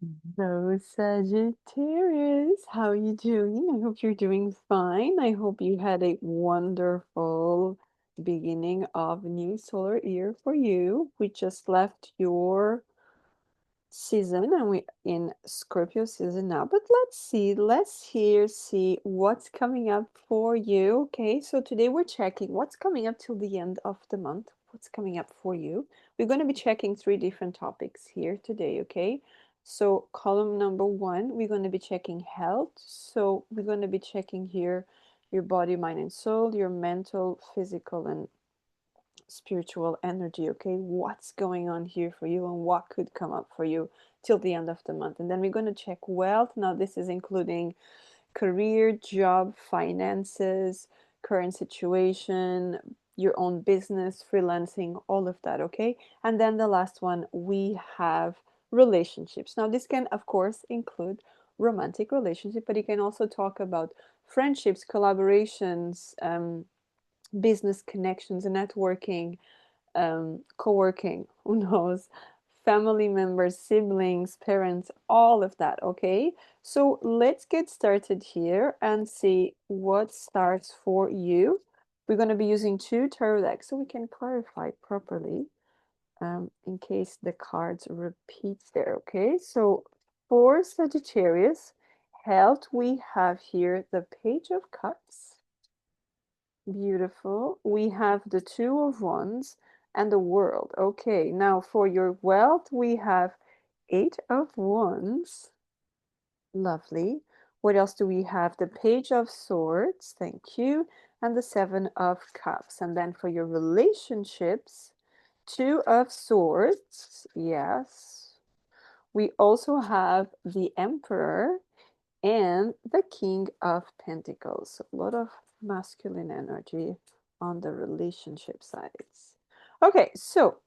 So, Sagittarius, how are you doing? I hope you're doing fine. I hope you had a wonderful beginning of new solar year for you. We just left your season and we in Scorpio season now. But let's see what's coming up for you. Okay, so today we're checking what's coming up till the end of the month. What's coming up for you? We're going to be checking three different topics here today, okay? So column number one, we're going to be checking health. So we're going to be checking here your body, mind, and soul, your mental, physical, and spiritual energy, okay? What's going on here for you and what could come up for you till the end of the month. And then we're going to check wealth. Now, this is including career, job, finances, current situation, your own business, freelancing, all of that, okay? And then the last one, we have relationships. Now, this can, of course, include romantic relationship, but you can also talk about friendships, collaborations, business connections, networking, co-working, who knows, family members, siblings, parents, all of that, okay? So let's get started here and see what starts for you. We're going to be using two tarot decks so we can clarify properly in case the cards repeat there, okay? So for Sagittarius, health, we have here the Page of Cups. Beautiful. We have the Two of Wands and the World. Okay, now for your wealth, we have Eight of Wands. Lovely. What else do we have? The Page of Swords. Thank you. And the Seven of Cups. And then for your relationships, Two of Swords. Yes. We also have the Emperor and the King of Pentacles. A lot of masculine energy on the relationship sides. Okay, so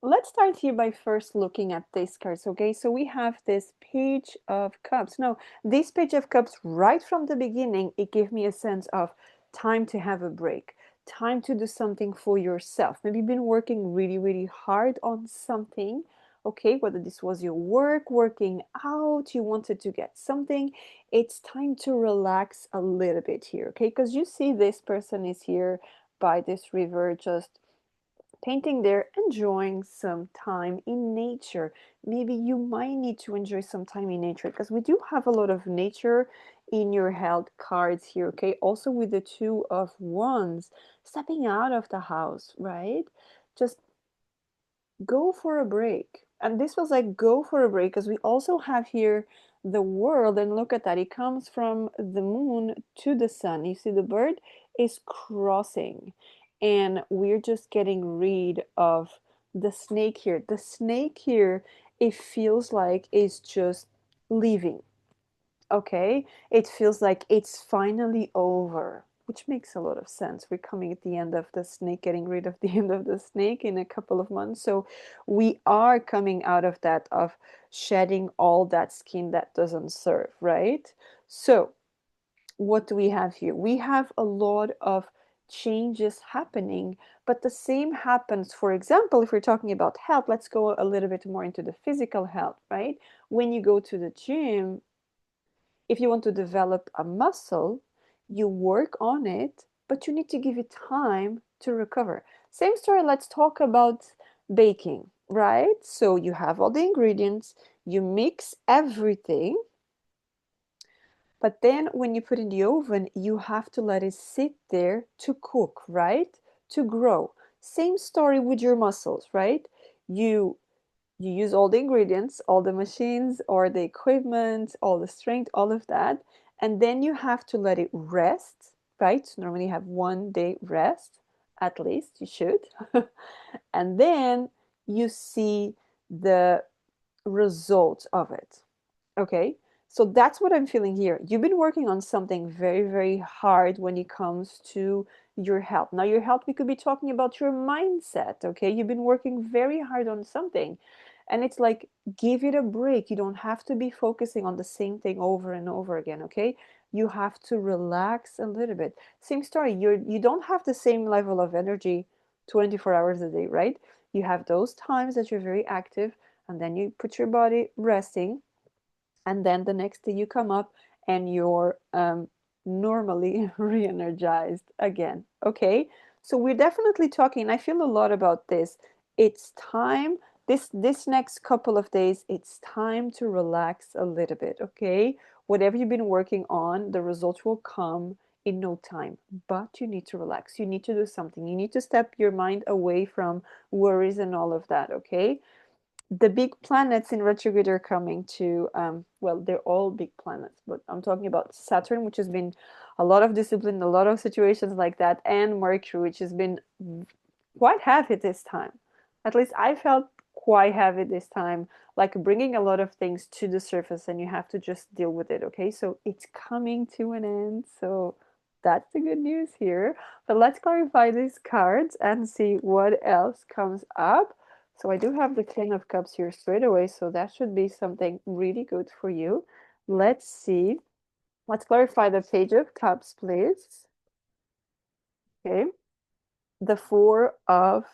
let's start here by first looking at these cards. Okay, so we have this Page of Cups. Now, this Page of Cups, right from the beginning, it gave me a sense of time to have a break, time to do something for yourself. Maybe you've been working really, really hard on something. Okay, whether this was your work, working out, you wanted to get something, it's time to relax a little bit here, okay? Because you see this person is here by this river just painting there, enjoying some time in nature. Maybe you might need to enjoy some time in nature because we do have a lot of nature in your health cards here, okay? Also with the Two of Wands, stepping out of the house, right? Just go for a break. And this was like go for a break because we also have here the world, and look at that. It comes from the moon to the sun. You see, the bird is crossing, and we're just getting rid of the snake here. The snake here, it feels like it's just leaving. Okay, it feels like it's finally over, which makes a lot of sense. We're coming at the end of the snake, getting rid of the end of the snake in a couple of months. So we are coming out of that, of shedding all that skin that doesn't serve, right? So what do we have here? We have a lot of changes happening, but the same happens, for example, if we're talking about health, let's go a little bit more into the physical health, right? When you go to the gym, if you want to develop a muscle, you work on it, but you need to give it time to recover. Same story, let's talk about baking, right? So you have all the ingredients, you mix everything, but then when you put in the oven, you have to let it sit there to cook, right? To grow. Same story with your muscles, right? You you use all the ingredients, all the machines or the equipment, all the strength, all of that, and then you have to let it rest, right? So normally you have 1 day rest, at least you should. And then you see the results of it. Okay? So that's what I'm feeling here. You've been working on something very, very hard when it comes to your health. Now, your health, we could be talking about your mindset. Okay? You've been working very hard on something. And it's like, give it a break. You don't have to be focusing on the same thing over and over again. Okay? You have to relax a little bit. Same story. You don't have the same level of energy 24 hours a day, right? You have those times that you're very active, and then you put your body resting, and then the next day you come up and you're normally re-energized again. Okay, so we're definitely talking. I feel a lot about this. It's time. This next couple of days, it's time to relax a little bit. Okay, whatever you've been working on, the results will come in no time. But you need to relax. You need to do something. You need to step your mind away from worries and all of that. Okay, the big planets in retrograde are coming to well, they're all big planets, but I'm talking about Saturn, which has been a lot of discipline, a lot of situations like that, and Mercury, which has been quite heavy this time. At least I felt quite heavy this time, like bringing a lot of things to the surface, and you have to just deal with it. Okay, so it's coming to an end, so that's the good news here. But let's clarify these cards and see what else comes up. So I do have the King of Cups here straight away, so that should be something really good for you. Let's see. Let's clarify the Page of Cups, please. Okay. The Four of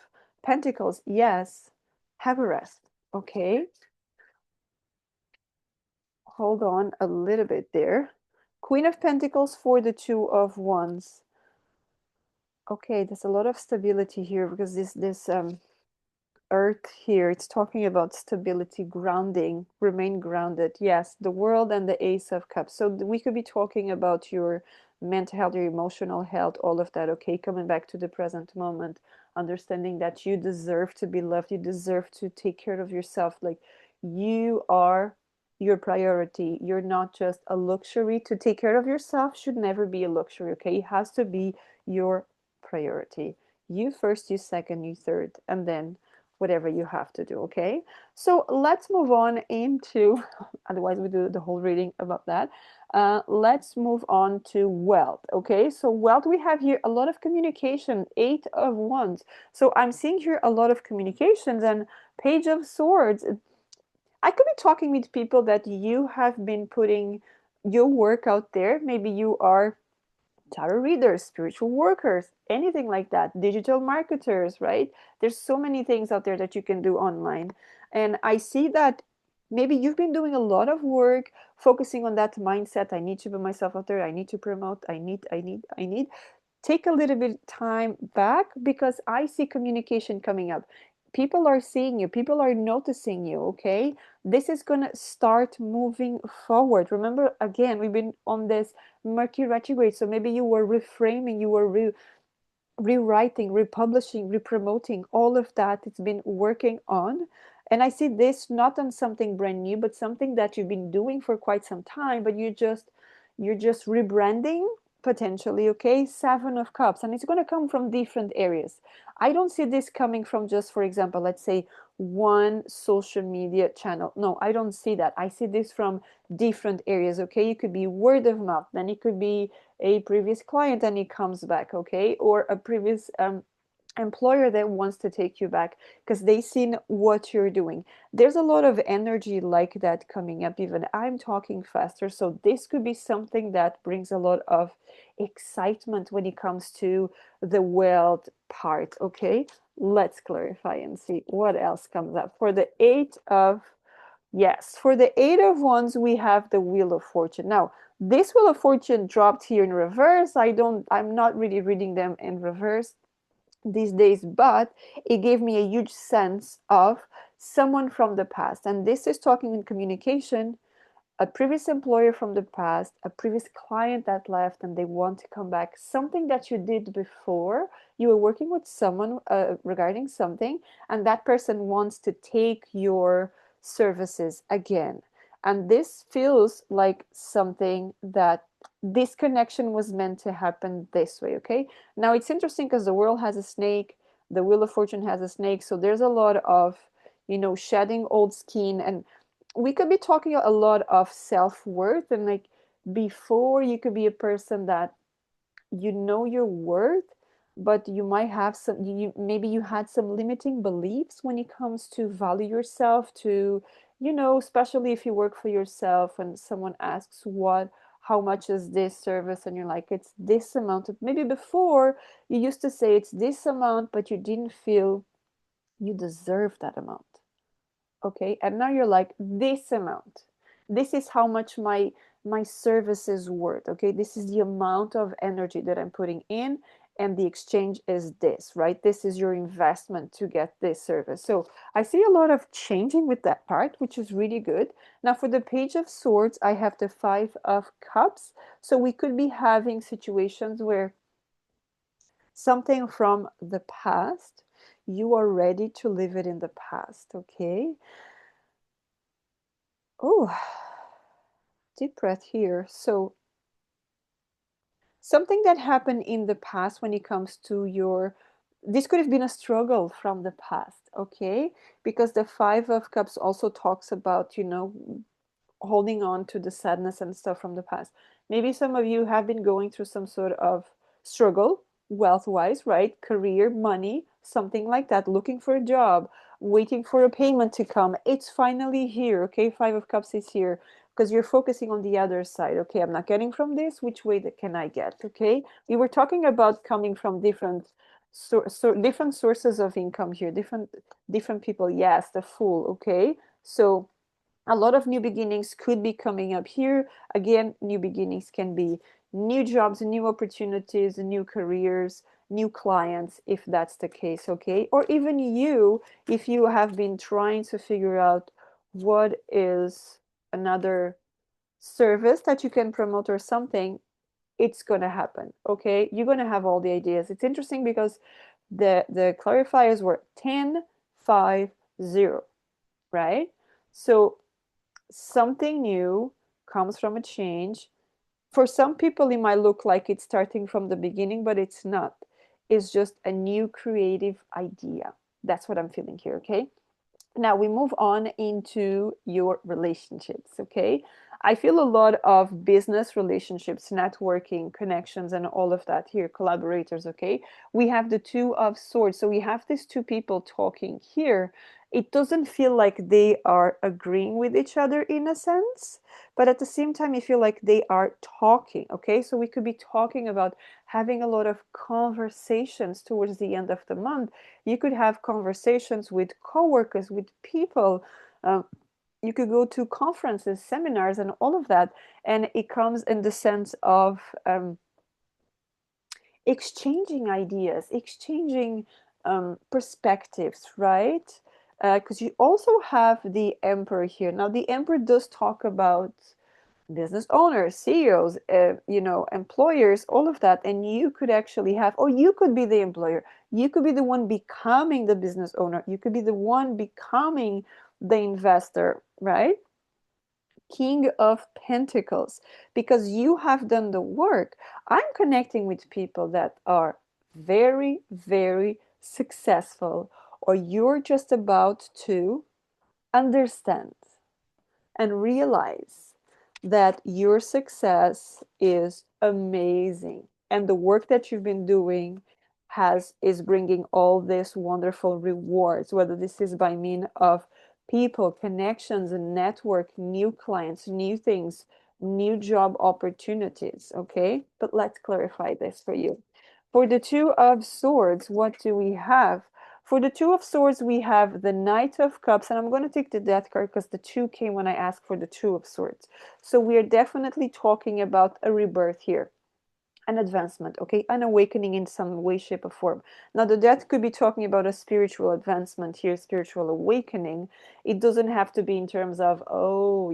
Pentacles. Yes. Have a rest. Okay. Hold on a little bit there. Queen of Pentacles for the Two of Wands. Okay, there's a lot of stability here because this Earth here, it's talking about stability, grounding, remain grounded. Yes, the World and the Ace of Cups. So we could be talking about your mental health, your emotional health, all of that. Okay, coming back to the present moment, understanding that you deserve to be loved, you deserve to take care of yourself. Like, you are your priority. You're not just a luxury. To take care of yourself should never be a luxury. Okay, it has to be your priority. You first, you second, you third, and then whatever you have to do. Okay, so let's move on into otherwise we do the whole reading about that. Let's move on to wealth. Okay, so wealth, we have here a lot of communication, Eight of Wands. So I'm seeing here a lot of communications, and Page of Swords. I could be talking with people that you have been putting your work out there. Maybe you are tarot readers, spiritual workers, anything like that, digital marketers, right? There's so many things out there that you can do online. And I see that maybe you've been doing a lot of work focusing on that mindset. I need to put myself out there. I need to promote. I need. Take a little bit time back because I see communication coming up. People are seeing you, people are noticing you. Okay, this is going to start moving forward. Remember, again, we've been on this Mercury retrograde, so maybe you were reframing, you were rewriting, republishing, repromoting, all of that. It's been working on. And I see this not on something brand new, but something that you've been doing for quite some time, but you're just rebranding potentially. Okay, Seven of Cups, and it's going to come from different areas. I don't see this coming from just, for example, let's say one social media channel. No, I don't see that. I see this from different areas. Okay, it could be word of mouth, then it could be a previous client and he comes back. Okay, or a previous employer that wants to take you back because they seen what you're doing. There's a lot of energy like that coming up. Even I'm talking faster, so this could be something that brings a lot of excitement when it comes to the wealth part. Okay, let's clarify and see what else comes up for the Eight of Yes, for the Eight of Wands, we have the Wheel of Fortune. Now, this Wheel of Fortune dropped here in reverse. I'm not really reading them in reverse these days, but it gave me a huge sense of someone from the past. And this is talking in communication, a previous employer from the past, a previous client that left and they want to come back, something that you did before. You were working with someone regarding something, and that person wants to take your services again. And this feels like something that this connection was meant to happen this way. Okay, now it's interesting because the world has a snake, the Wheel of Fortune has a snake, so there's a lot of shedding old skin, and we could be talking a lot of self-worth. And like, before, you could be a person that you know your worth, but you might have some, maybe you had some limiting beliefs when it comes to value yourself, to especially if you work for yourself and someone asks how much is this service, and you're like, it's this amount. Maybe before you used to say it's this amount, but you didn't feel you deserve that amount. Okay, and now you're like, this amount. this is how much my service is worth. Okay, this is the amount of energy that I'm putting in, and the exchange is this, right? This is your investment to get this service. So I see a lot of changing with that part, which is really good. Now for the Page of Swords, I have the Five of Cups. So we could be having situations where something from the past, you are ready to live it in the past. Okay. Oh, deep breath here. So something that happened in the past when it comes to your, this could have been a struggle from the past, okay? Because the Five of Cups also talks about, holding on to the sadness and stuff from the past. Maybe some of you have been going through some sort of struggle, wealth wise, right? Career, money, something like that, looking for a job, waiting for a payment to come. It's finally here, okay? Five of Cups is here because you're focusing on the other side. Okay, I'm not getting from this. Which way that can I get? Okay, we were talking about coming from different different sources of income here, different people. Yes, the Fool. Okay, so a lot of new beginnings could be coming up here. Again, new beginnings can be new jobs, new opportunities, new careers, new clients, if that's the case, okay? Or even you, if you have been trying to figure out what is another service that you can promote or something, it's going to happen, okay? You're going to have all the ideas. It's interesting because the clarifiers were 10, 5, 0, right? So something new comes from a change. For some people, it might look like it's starting from the beginning, but it's not. It's just a new creative idea. That's what I'm feeling here, okay? Now we move on into your relationships, okay? I feel a lot of business relationships, networking, connections, and all of that here, collaborators, okay? We have the Two of Swords. So we have these two people talking here. It doesn't feel like they are agreeing with each other in a sense, but at the same time, you feel like they are talking, okay? So we could be talking about having a lot of conversations towards the end of the month. You could have conversations with coworkers, with people. You could go to conferences, seminars, and all of that. And it comes in the sense of exchanging ideas, exchanging perspectives, right? Because you also have the Emperor here. Now, the Emperor does talk about business owners, CEOs, employers, all of that. And you could actually have, or you could be the employer. You could be the one becoming the business owner. You could be the one becoming the investor, right? King of Pentacles, because you have done the work. I'm connecting with people that are very, very successful, or you're just about to understand and realize that your success is amazing, and the work that you've been doing has is bringing all this wonderful rewards, whether this is by mean of people, connections, and network, new clients, new things, new job opportunities. Okay, but let's clarify this for you. For the Two of Swords, what do we have? For the Two of Swords, we have the Knight of Cups, and I'm going to take the Death card because the two came when I asked for the Two of Swords. So we are definitely talking about a rebirth here, an advancement, okay, an awakening in some way, shape, or form. Now, the Death could be talking about a spiritual advancement here, spiritual awakening. It doesn't have to be in terms of, oh,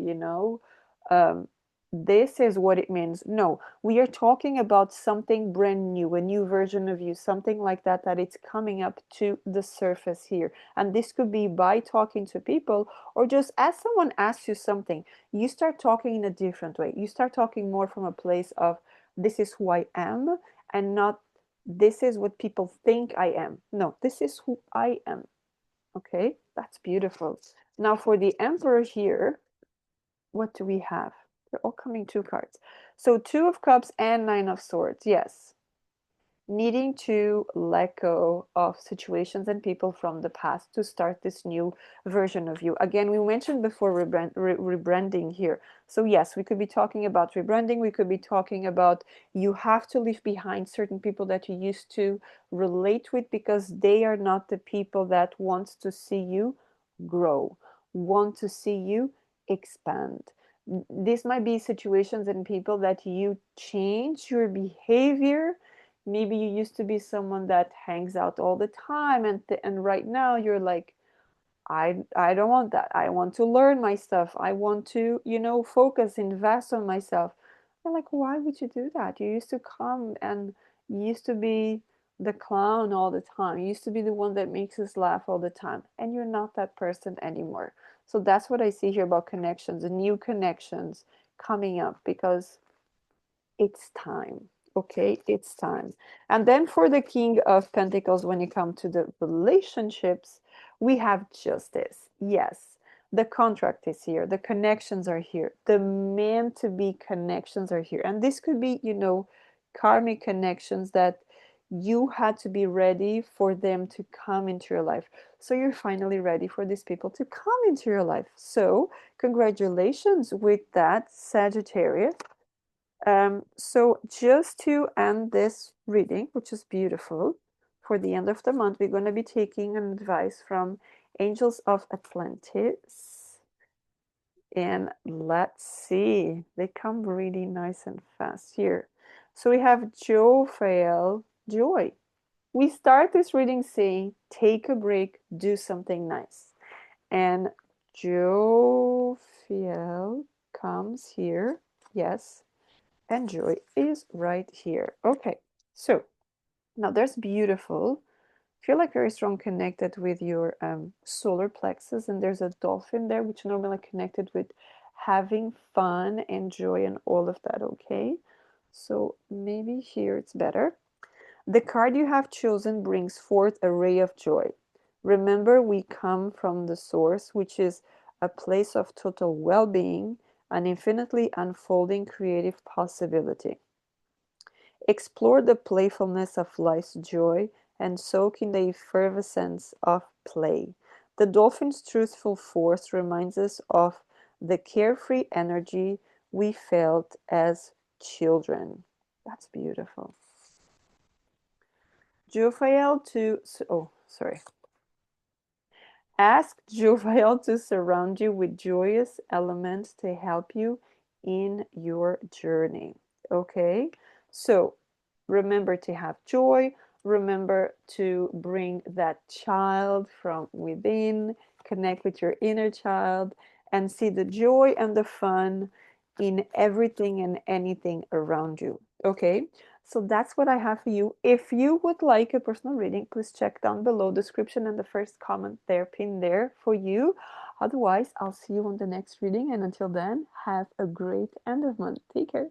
this is what it means. No, we are talking about something brand new, a new version of you, something like that, that it's coming up to the surface here. And this could be by talking to people, or just as someone asks you something, you start talking in a different way. You start talking more from a place of, this is who I am, and not, this is what people think I am. No, this is who I am. Okay, that's beautiful. Now for the Emperor here, what do we have? They're all coming two cards. So Two of Cups and Nine of Swords. Yes. Needing to let go of situations and people from the past to start this new version of you. Again, we mentioned before rebranding here. So yes, we could be talking about rebranding. We could be talking about you have to leave behind certain people that you used to relate with because they are not the people that wants to see you grow, want to see you expand. This might be situations and people that you change your behavior. Maybe you used to be someone that hangs out all the time, and right now you're like, I don't want that. I want to learn my stuff. I want to, focus, invest on myself. I'm like, why would you do that? You used to come and you used to be the clown all the time. You used to be the one that makes us laugh all the time. And you're not that person anymore. So that's what I see here about connections, new connections coming up, because it's time. Okay, it's time. And then for the King of Pentacles, when you come to the relationships, we have justice. Yes, the contract is here, the connections are here, the meant to be connections are here. And this could be, karmic connections that you had to be ready for them to come into your life. So you're finally ready for these people to come into your life. So, congratulations with that, Sagittarius. So just to end this reading, which is beautiful, for the end of the month, we're going to be taking an advice from Angels of Atlantis. And let's see, they come really nice and fast here. So we have Jophiel, joy. We start this reading saying, take a break, do something nice. And Jophiel comes here, yes, and joy is right here. Okay, so now there's beautiful. Feel like very strong connected with your solar plexus, and there's a dolphin there, which normally connected with having fun and joy and all of that. Okay, so maybe here it's better. The card you have chosen brings forth a ray of joy. Remember, we come from the source, which is a place of total well-being, an infinitely unfolding creative possibility. Explore the playfulness of life's joy and soak in the effervescence of play. The dolphin's truthful force reminds us of the carefree energy we felt as children. That's beautiful. Jophiel to, oh, sorry. Ask Jophiel to surround you with joyous elements to help you in your journey. Okay, so remember to have joy. Remember to bring that child from within, connect with your inner child, and see the joy and the fun in everything and anything around you. Okay, so that's what I have for you. If you would like a personal reading, please check down below description and the first comment there, pinned there for you. Otherwise, I'll see you on the next reading. And until then, have a great end of month. Take care.